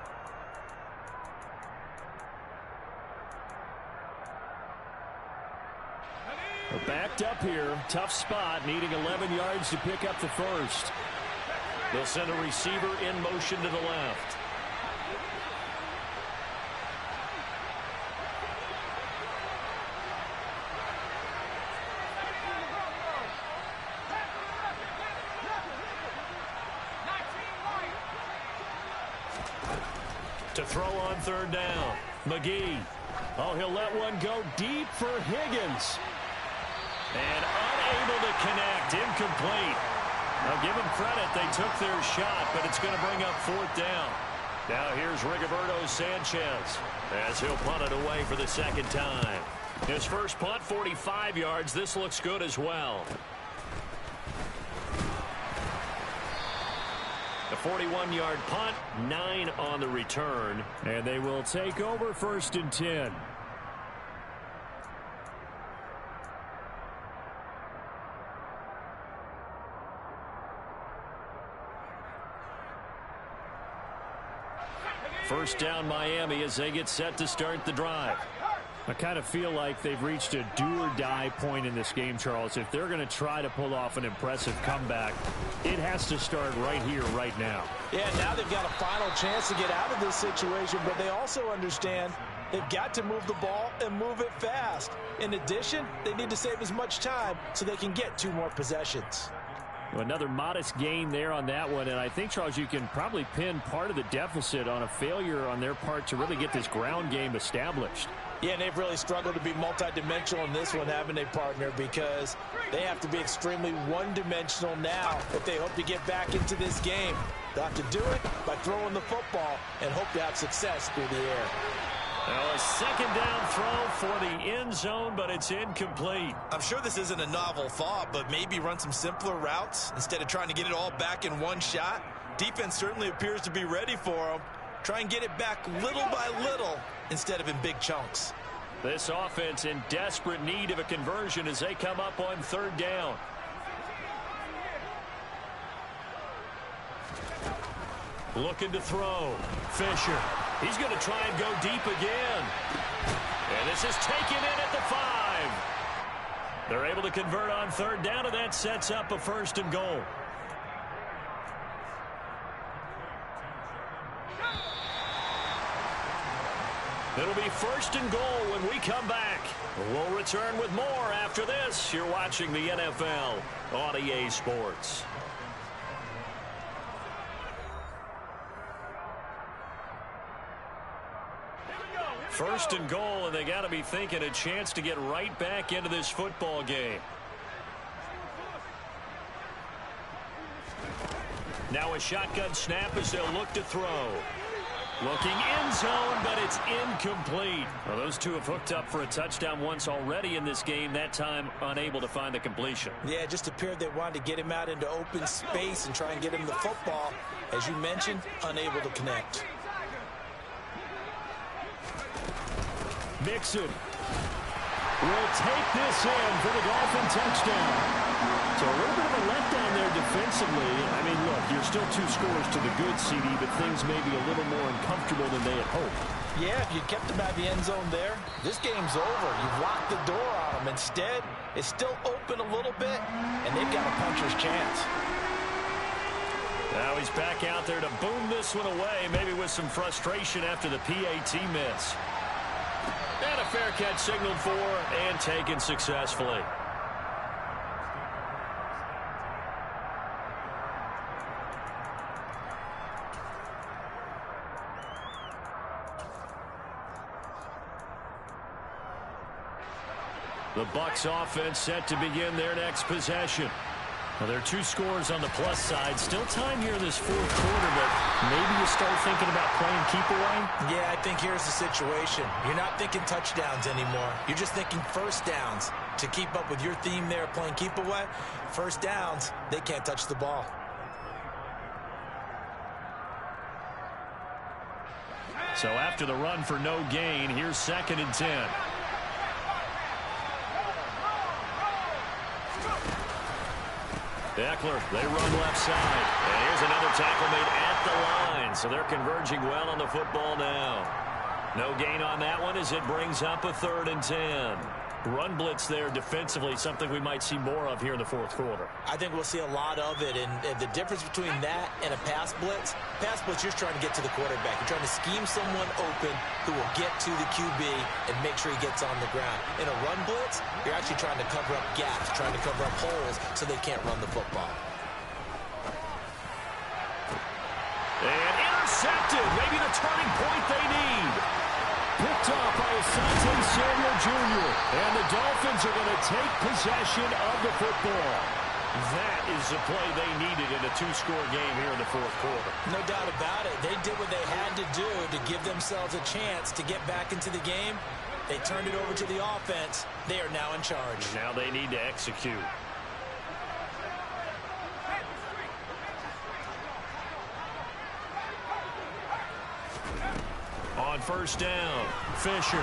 We're backed up here. Tough spot, needing 11 yards to pick up the first. They'll send a receiver in motion to the left. To throw on 3rd down. McGee. Oh, he'll let one go deep for Higgins. And unable to connect. Incomplete. Now give them credit. They took their shot, but it's going to bring up 4th down. Now here's Rigoberto Sanchez as he'll punt it away for the 2nd time. His first punt, 45 yards. This looks good as well. The 41-yard punt, 9 on the return. And they will take over 1st and 10. First down Miami as they get set to start the drive. I kind of feel like they've reached a do-or-die point in this game, Charles. If they're going to try to pull off an impressive comeback, it has to start right here, right now. Yeah, now they've got a final chance to get out of this situation, but they also understand they've got to move the ball and move it fast. In addition, they need to save as much time so they can get 2 more possessions. Another modest gain there on that one, and I think, Charles, you can probably pin part of the deficit on a failure on their part to really get this ground game established. Yeah, and they've really struggled to be multidimensional in this one, haven't they, partner? Because they have to be extremely one-dimensional now if they hope to get back into this game. They'll have to do it by throwing the football and hope to have success through the air. Well, a 2nd down throw for the end zone, but it's incomplete. I'm sure this isn't a novel thought, but maybe run some simpler routes instead of trying to get it all back in one shot. Defense certainly appears to be ready for them. Try and get it back little by little instead of in big chunks. This offense in desperate need of a conversion as they come up on 3rd down. Looking to throw. Fisher. He's going to try and go deep again. And this is taken in at the 5. They're able to convert on 3rd down, and that sets up a 1st and goal. It'll be 1st and goal when we come back. We'll return with more after this. You're watching the NFL on EA Sports. First and goal, and they got to be thinking a chance to get right back into this football game. Now a shotgun snap as they'll look to throw. Looking end zone, but it's incomplete. Well, those two have hooked up for a touchdown once already in this game, that time unable to find the completion. Yeah, it just appeared they wanted to get him out into open space and try and get him the football. As you mentioned, unable to connect. Mixon will take this in for the Dolphin touchdown. So a little bit of a letdown there defensively. I mean, look, you're still 2 scores to the good, CD, but things may be a little more uncomfortable than they had hoped. Yeah, if you kept them out of the end zone there, this game's over. You've locked the door on them. Instead, it's still open a little bit, and they've got a puncher's chance. Now he's back out there to boom this one away, maybe with some frustration after the PAT miss. And a fair catch signaled for and taken successfully. The Bucs offense set to begin their next possession. Well, there are 2 scores on the plus side. Still time here in this 4th quarter, but maybe you start thinking about playing keep away? Yeah, I think here's the situation. You're not thinking touchdowns anymore. You're just thinking first downs. To keep up with your theme there, playing keep away, first downs, they can't touch the ball. So after the run for no gain, here's 2nd and 10. Eckler, they run left side. And here's another tackle made at the line. So they're converging well on the football now. No gain on that one as it brings up a 3rd and 10. Run blitz there defensively, something we might see more of here in the 4th quarter. I think we'll see a lot of it, and the difference between that and a pass blitz, you're trying to get to the quarterback. You're trying to scheme someone open who will get to the QB and make sure he gets on the ground. In a run blitz, you're actually trying to cover up gaps, trying to cover up holes so they can't run the football. And intercepted, maybe the turning point they need. Picked off by Asante Samuel Jr. And the Dolphins are going to take possession of the football. That is the play they needed in a 2-score game here in the 4th quarter. No doubt about it. They did what they had to do to give themselves a chance to get back into the game. They turned it over to the offense. They are now in charge. Now they need to execute. On 1st down, Fisher.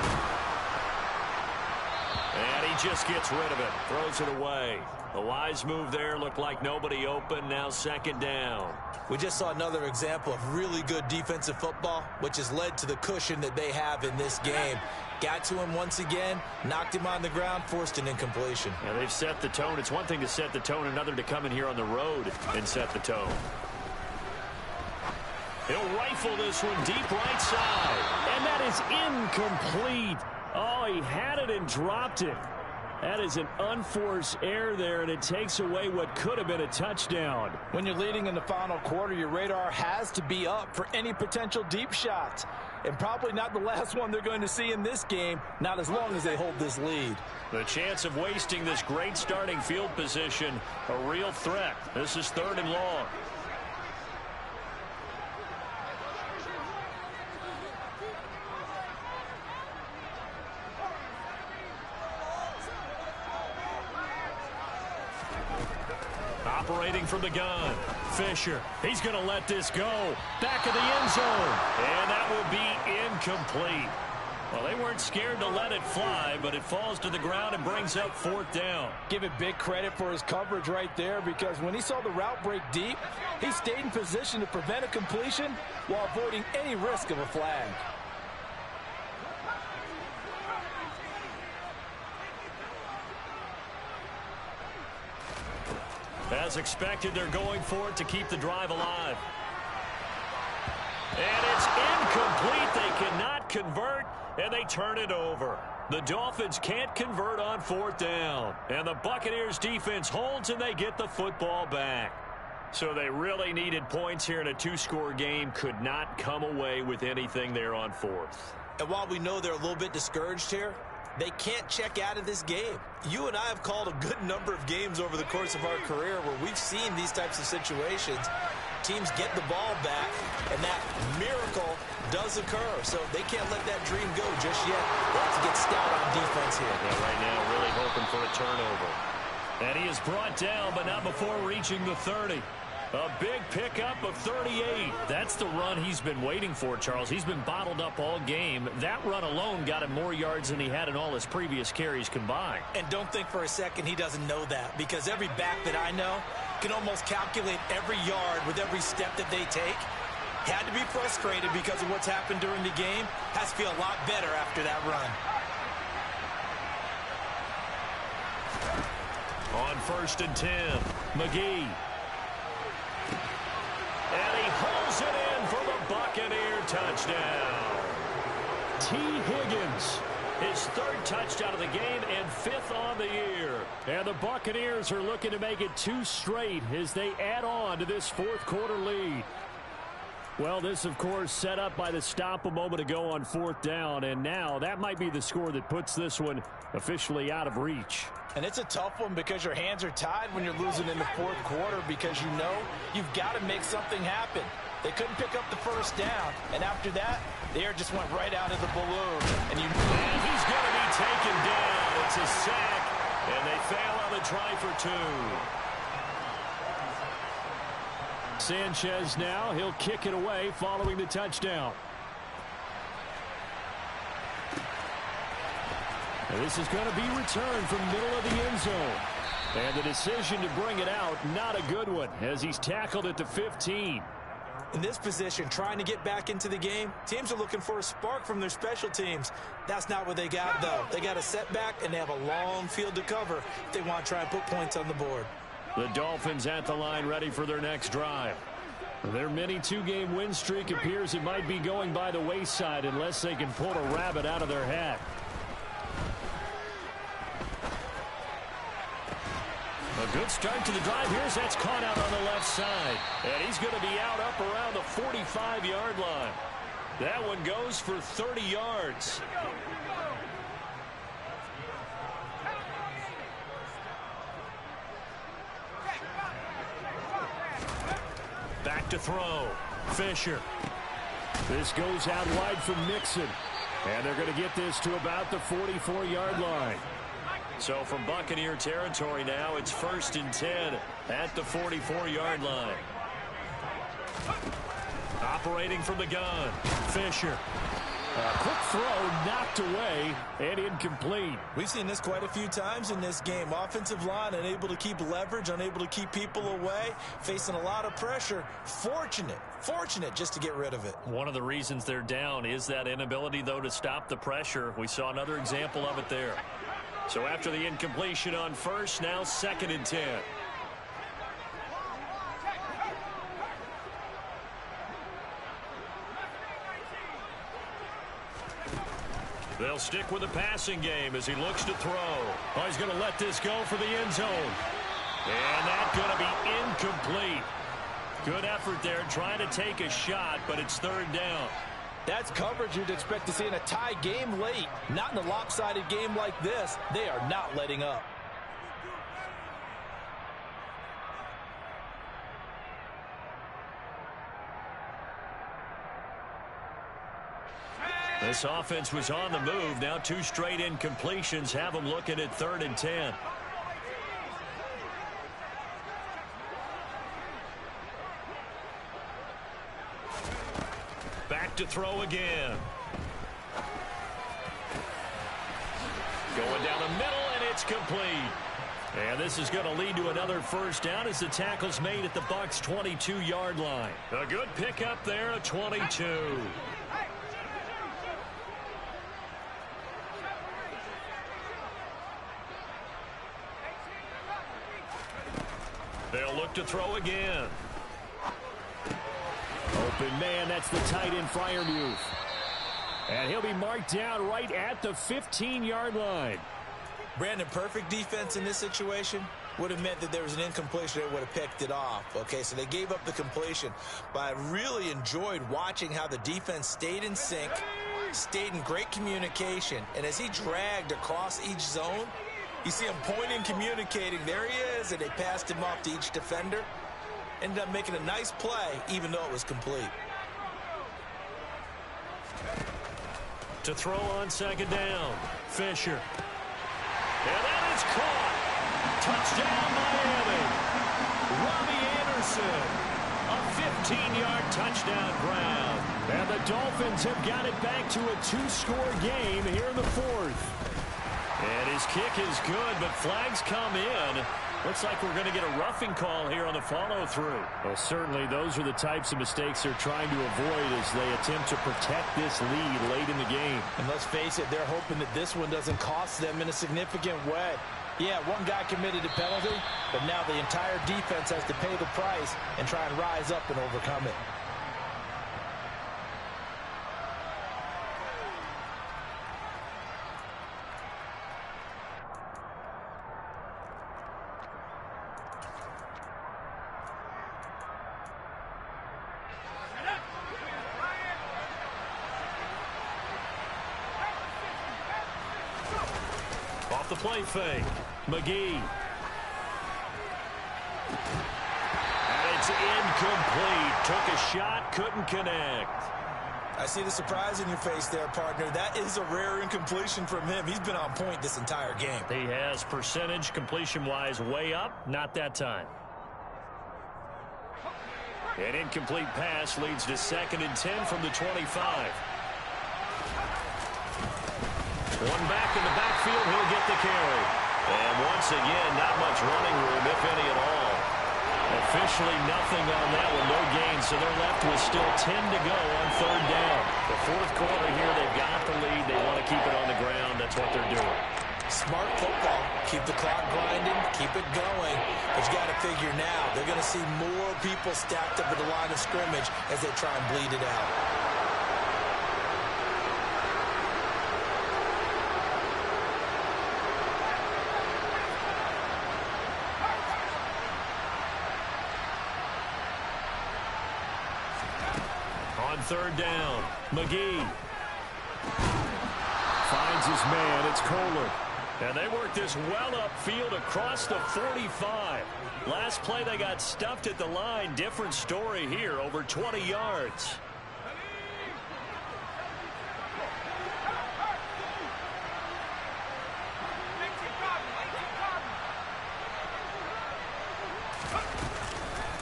And he just gets rid of it, throws it away. A wise move there, looked like nobody open, now 2nd down. We just saw another example of really good defensive football, which has led to the cushion that they have in this game. Got to him once again, knocked him on the ground, forced an incompletion. Now they've set the tone. It's one thing to set the tone, another to come in here on the road and set the tone. He'll rifle this one deep right side. And that is incomplete. Oh, he had it and dropped it. That is an unforced error there, and it takes away what could have been a touchdown. When you're leading in the final quarter, your radar has to be up for any potential deep shots. And probably not the last one they're going to see in this game, not as long as they hold this lead. The chance of wasting this great starting field position, a real threat. This is 3rd and long. Operating from the gun, Fisher. He's going to let this go. Back of the end zone. And that will be incomplete. Well, they weren't scared to let it fly, but it falls to the ground and brings up 4th down. Give it big credit for his coverage right there, because when he saw the route break deep, he stayed in position to prevent a completion while avoiding any risk of a flag. As expected, they're going for it to keep the drive alive. And it's incomplete. They cannot convert, and they turn it over. The Dolphins can't convert on 4th down. And the Buccaneers defense holds, and they get the football back. So they really needed points here in a 2-score game. Could not come away with anything there on 4th. And while we know they're a little bit discouraged here, they can't check out of this game. You and I have called a good number of games over the course of our career where we've seen these types of situations. teams get the ball back, and that miracle does occur. So they can't let that dream go just yet. They have to get stout on defense here. Yeah, right now really hoping for a turnover. And he is brought down, but not before reaching the 30. A big pickup of 38. That's the run he's been waiting for, Charles. He's been bottled up all game. That run alone got him more yards than he had in all his previous carries combined. And don't think for a second he doesn't know that, because every back that I know can almost calculate every yard with every step that they take. Had to be frustrated because of what's happened during the game. Has to feel a lot better after that run. On 1st and 10, McGee. And he holds it in for the Buccaneer touchdown. T. Higgins, his 3rd touchdown of the game and 5th on the year. And the Buccaneers are looking to make it 2 straight as they add on to this 4th quarter lead. Well, this, of course, set up by the stop a moment ago on 4th down, and now that might be the score that puts this one officially out of reach. And it's a tough one because your hands are tied when you're losing in the 4th quarter, because you know you've got to make something happen. They couldn't pick up the 1st down, and after that, the air just went right out of the balloon. And he's going to be taken down. It's a sack, and they fail on the try for 2. Sanchez now, he'll kick it away following the touchdown. And this is going to be returned from middle of the end zone. And the decision to bring it out, not a good one, as he's tackled at the 15. In this position, trying to get back into the game, teams are looking for a spark from their special teams. That's not what they got, though. They got a setback, and they have a long field to cover if they want to try and put points on the board. The Dolphins at the line, ready for their next drive. Their mini 2-game win streak appears it might be going by the wayside unless they can pull a rabbit out of their hat. A good start to the drive here as that's caught out on the left side. And he's going to be out up around the 45-yard line. That one goes for 30 yards. Back to throw. Fisher. This goes out wide from Mixon. And they're going to get this to about the 44-yard line. So from Buccaneer territory now, it's 1st and 10 at the 44-yard line. Operating from the gun. Fisher. A quick throw knocked away and incomplete. We've seen this quite a few times in this game. Offensive line unable to keep leverage, unable to keep people away, facing a lot of pressure. Fortunate just to get rid of it. One of the reasons they're down is that inability, though, to stop the pressure. We saw another example of it there. So after the incompletion on 1st, now 2nd and 10. They'll stick with the passing game as he looks to throw. Oh, he's going to let this go for the end zone. And that's going to be incomplete. Good effort there trying to take a shot, but it's 3rd down. That's coverage you'd expect to see in a tie game late. Not in a lopsided game like this. They are not letting up. This offense was on the move. Now 2 straight incompletions have them looking at 3rd and 10. Back to throw again. Going down the middle, and it's complete. And this is going to lead to another 1st down as the tackle's made at the Bucs' 22-yard line. A good pickup there, a 22. They'll look to throw again. Open man, that's the tight end Freiermuth. And he'll be marked down right at the 15-yard line. Brandon, perfect defense in this situation would have meant that there was an incompletion that would have picked it off. Okay, so they gave up the completion. But I really enjoyed watching how the defense stayed in sync, stayed in great communication. And as he dragged across each zone, you see him pointing, communicating. There he is, and they passed him off to each defender. Ended up making a nice play, even though it was complete. To throw on second down, Fisher. And that is caught. Touchdown, Miami. Robbie Anderson. A 15-yard touchdown ground. And the Dolphins have got it back to a 2-score game here in the fourth. And his kick is good, but flags come in. Looks like we're going to get a roughing call here on the follow-through. Well, certainly those are the types of mistakes they're trying to avoid as they attempt to protect this lead late in the game. And let's face it, they're hoping that this one doesn't cost them in a significant way. Yeah, one guy committed a penalty, but now the entire defense has to pay the price and try and rise up and overcome it. Off the play fake, McGee. And it's incomplete. Took a shot, couldn't connect. I see the surprise in your face there, partner. That is a rare incompletion from him. He's been on point this entire game. He has percentage completion-wise way up, not that time. An incomplete pass leads to 2nd and 10 from the 25. One back in the backfield, he'll get the carry. And once again, not much running room, if any at all. Officially nothing on that one, no gain, so they're left with still 10 to go on 3rd down. The 4th quarter here, they've got the lead. They want to keep it on the ground. That's what they're doing. Smart football. Keep the clock grinding, keep it going. But you got to figure now, they're going to see more people stacked up at the line of scrimmage as they try and bleed it out. On 3rd down, McGee finds his man. It's Kohler. And they work this well upfield across the 45. Last play they got stuffed at the line. Different story here, over 20 yards.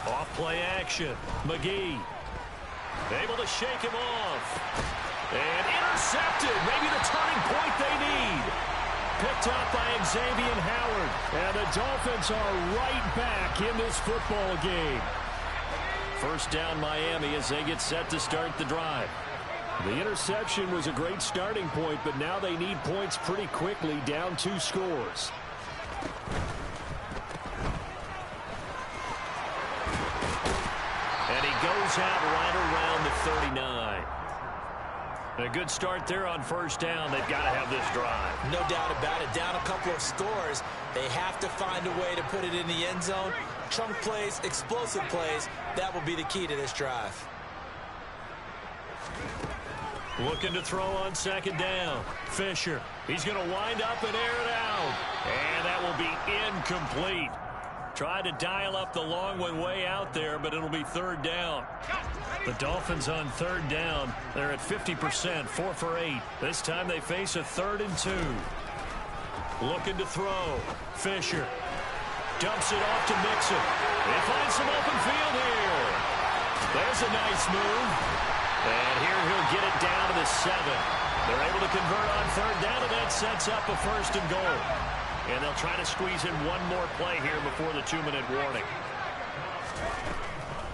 Off play action, McGee. Able to shake him off. And intercepted. Maybe the turning point they need. Picked up by Xavier Howard. And the Dolphins are right back in this football game. 1st down Miami as they get set to start the drive. The interception was a great starting point, but now they need points pretty quickly, down 2 scores. And he goes out right around the 39. A good start there on 1st down. They've got to have this drive. No doubt about it. Down a couple of scores. They have to find a way to put it in the end zone. Chunk plays, explosive plays. That will be the key to this drive. Looking to throw on 2nd down. Fisher. He's going to wind up and air it out. And that will be incomplete. Tried to dial up the long one way out there, but it'll be 3rd down. The Dolphins on 3rd down. They're at 50%, 4 for 8. This time they face a 3rd and 2. Looking to throw. Fisher dumps it off to Mixon. They find some open field here. There's a nice move. And here he'll get it down to the 7. They're able to convert on 3rd down, and that sets up a 1st and goal. And they'll try to squeeze in one more play here before the 2-minute warning.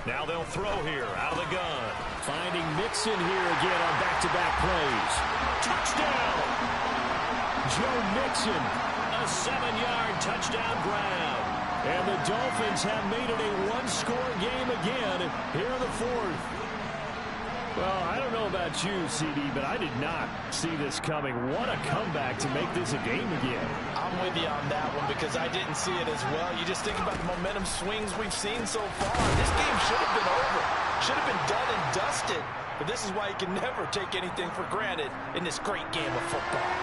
Now they'll throw here out of the gun. Finding Mixon here again on back-to-back plays. Touchdown! Joe Mixon, a 7-yard touchdown grab. And the Dolphins have made it a 1-score game again here in the 4th. Well, I don't know about you, CD, but I did not see this coming. What a comeback to make this a game again. I'm with you on that one because I didn't see it as well. You just think about the momentum swings we've seen so far. This game should have been over. Should have been done and dusted. But this is why you can never take anything for granted in this great game of football.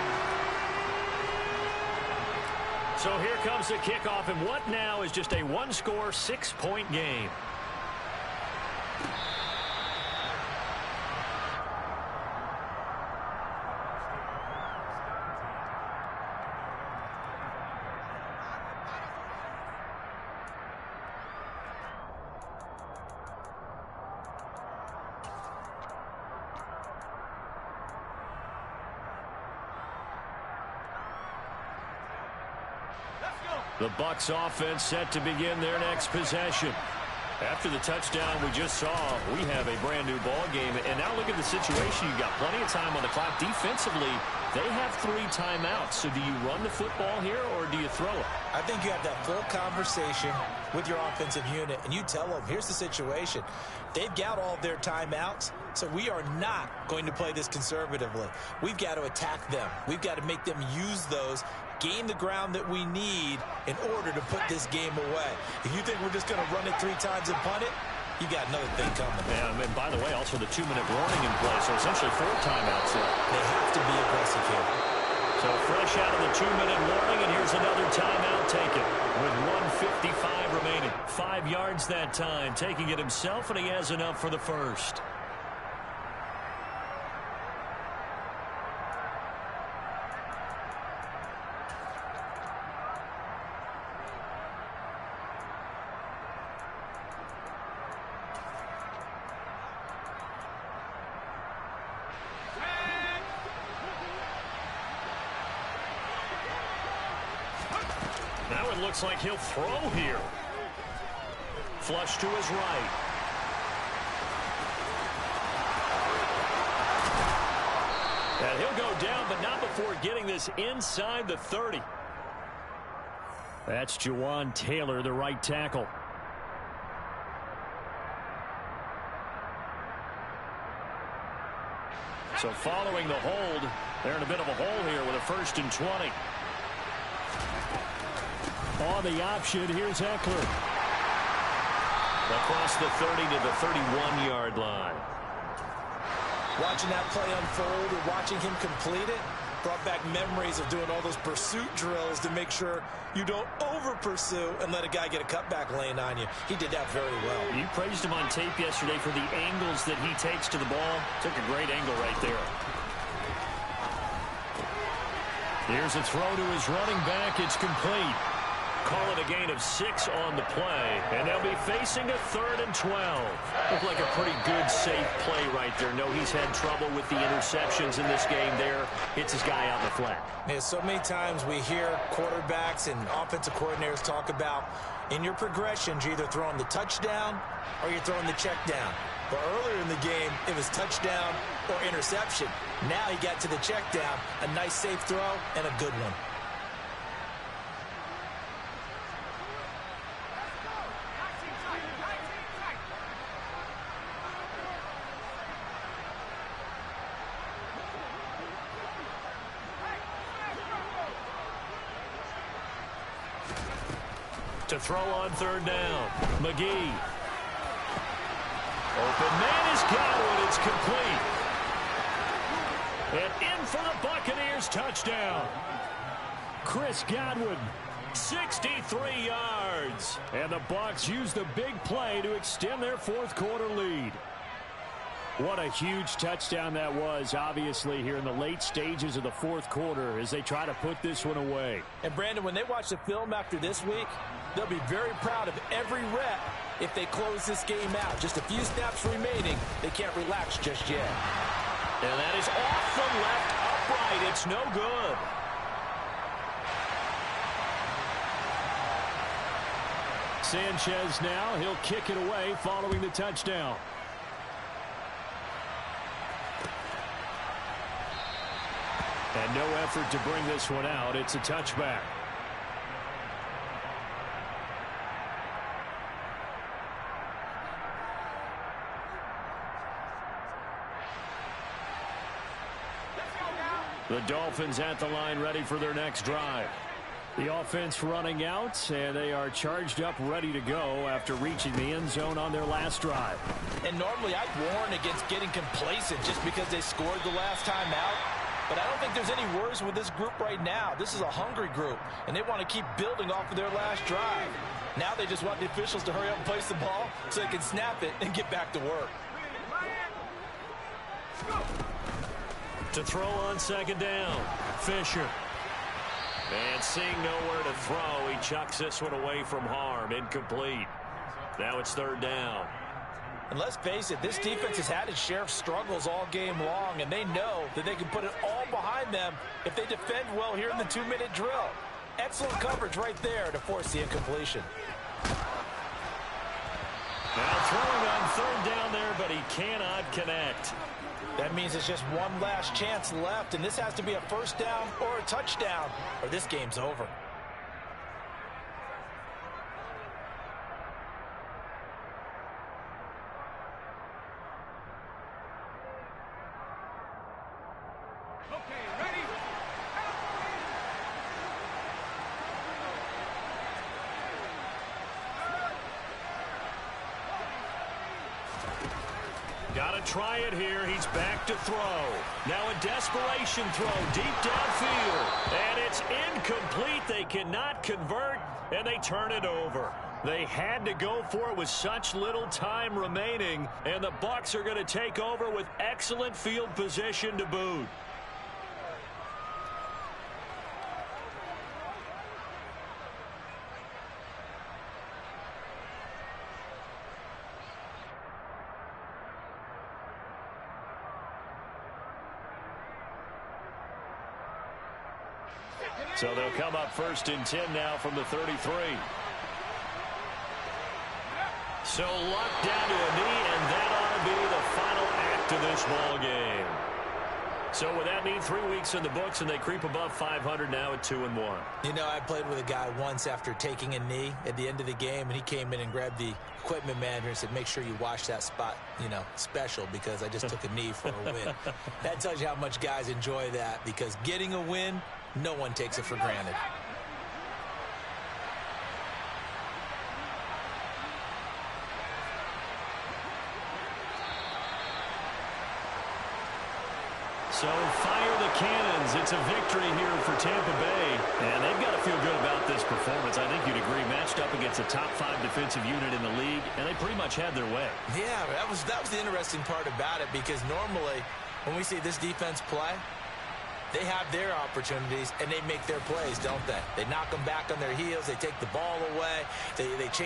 So here comes the kickoff, and what now is just a 1-score, 6-point game. The Bucs offense set to begin their next possession. After the touchdown we just saw, we have a brand new ball game. And now look at the situation. You've got plenty of time on the clock. Defensively, they have 3 timeouts. So do you run the football here or do you throw it? I think you have that full conversation with your offensive unit, and you tell them, here's the situation. They've got all of their timeouts, so we are not going to play this conservatively. We've got to attack them. We've got to make them use those, gain the ground that we need in order to put this game away. If you think we're just going to run it 3 times and punt it, you got another thing coming. Yeah, and by the way, also the 2-minute warning in play, so essentially 4 timeouts left. They have to be aggressive here. So fresh out of the 2-minute warning, and here's another timeout taken with 1:55 remaining. 5 yards that time, taking it himself, and he has enough for the first. Now it looks like he'll throw here. Flush to his right. And he'll go down, but not before getting this inside the 30. That's Jawan Taylor, the right tackle. So following the hold, they're in a bit of a hole here with a 1st and 20. On the option, here's Eckler. Across the 30 to the 31-yard line. Watching that play unfold and watching him complete it brought back memories of doing all those pursuit drills to make sure you don't over-pursue and let a guy get a cutback lane on you. He did that very well. You praised him on tape yesterday for the angles that he takes to the ball. Took a great angle right there. Here's a throw to his running back. It's complete. Call it a gain of 6 on the play, and they'll be facing a 3rd and 12. Looked like a pretty good, safe play right there. No, he's had trouble with the interceptions in this game there. Hits his guy out in the flat. Yeah, so many times we hear quarterbacks and offensive coordinators talk about in your progressions, you're either throwing the touchdown or you're throwing the check down. But earlier in the game, it was touchdown or interception. Now he got to the check down, a nice safe throw, and a good one. To throw on 3rd down. McGee. Open man is Godwin. It's complete. And in for the Buccaneers touchdown. Chris Godwin, 63 yards. And the Bucs use the big play to extend their 4th quarter lead. What a huge touchdown that was, obviously, here in the late stages of the 4th quarter as they try to put this one away. And, Brandon, when they watch the film after this week, they'll be very proud of every rep if they close this game out. Just a few snaps remaining. They can't relax just yet. And that is off the left upright. It's no good. Sanchez now. He'll kick it away following the touchdown. And no effort to bring this one out. It's a touchback. The Dolphins at the line ready for their next drive. The offense running out, and they are charged up, ready to go after reaching the end zone on their last drive. And normally I'd warn against getting complacent just because they scored the last time out. But I don't think there's any worries with this group right now. This is a hungry group, and they want to keep building off of their last drive. Now they just want the officials to hurry up and place the ball so they can snap it and get back to work. To throw on 2nd down, Fisher. And seeing nowhere to throw, he chucks this one away from harm. Incomplete. Now it's 3rd down. And let's face it, this defense has had its share of struggles all game long, and they know that they can put it all behind them if they defend well here in the 2-minute drill. Excellent coverage right there to force the incompletion. Now throwing on third down there, but he cannot connect. That means it's just one last chance left, and this has to be a first down or a touchdown, or this game's over. Got to try it here. He's back to throw. Now a desperation throw deep downfield. And it's incomplete. They cannot convert, and they turn it over. They had to go for it with such little time remaining, and the Bucs are going to take over with excellent field position to boot. So they'll come up first and 10 now from the 33. So locked down to a knee, and that ought to be the final act of this ball game. So with that knee, 3 weeks in the books, and they creep above 500 now at 2-1. You know, I played with a guy once after taking a knee at the end of the game, and he came in and grabbed the equipment manager and said, make sure you wash that spot, you know, special, because I just took a knee for a win. That tells you how much guys enjoy that, because getting a win, no one takes it for granted. So fire the cannons. It's a victory here for Tampa Bay. And they've got to feel good about this performance. I think you'd agree. Matched up against a top 5 defensive unit in the league, and they pretty much had their way. Yeah, that was the interesting part about it, because normally when we see this defense play, they have their opportunities, and they make their plays, don't they? They knock them back on their heels. They take the ball away. They change